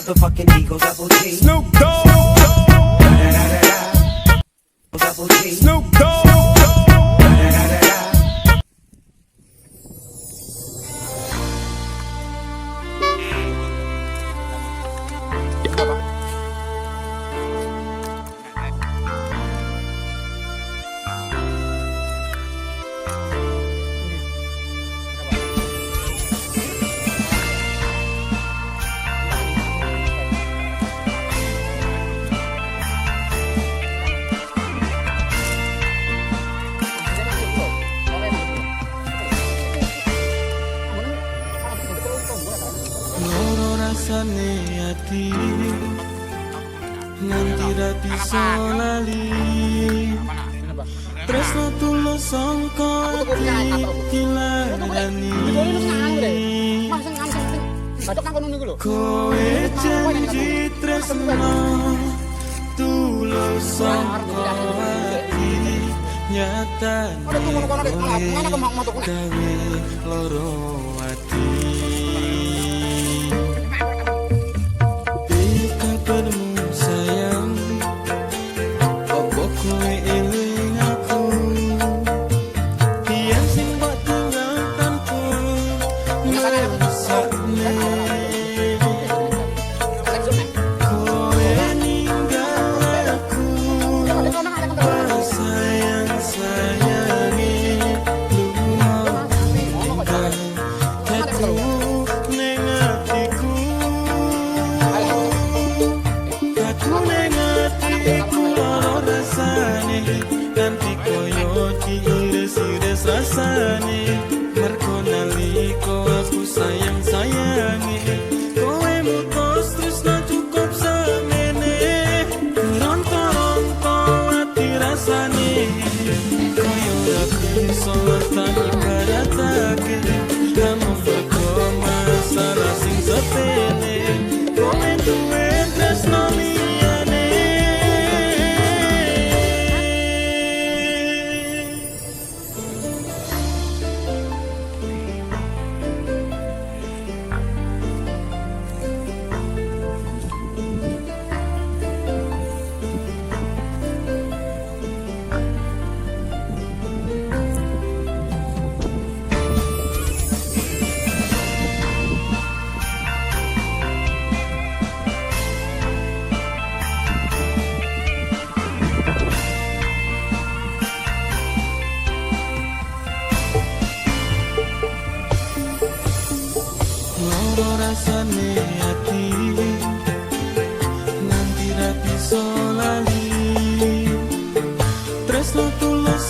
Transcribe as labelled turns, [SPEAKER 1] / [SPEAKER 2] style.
[SPEAKER 1] motherfucking Eagle Double G.
[SPEAKER 2] Snoop Dogg.
[SPEAKER 1] Double G.
[SPEAKER 2] Snoop Dogg.
[SPEAKER 3] Loro rasane ati nganti ra bisa lali tresno tulus sangka ati dilarani kowe janji tresno tulus sangka ati nyatane kowe gawe loro ati. Sayang, opo kowe eling aku? Biar sing mbok tinggal tanpa ngrasakne. Kowe ninggal aku, sayang-sayange lunga ninggal dadu ning atiku. Nanti koyo diiris-iris rasane mergo nalika aku sayang-sayange kowe mutus tresno cukup semene ronto-ronto ati rasane koyo ora bisa tak ibaratake kamu mergo masalah sing sepele kowe duwe tresno rasane ati nganti ra bisa lali tresno tulus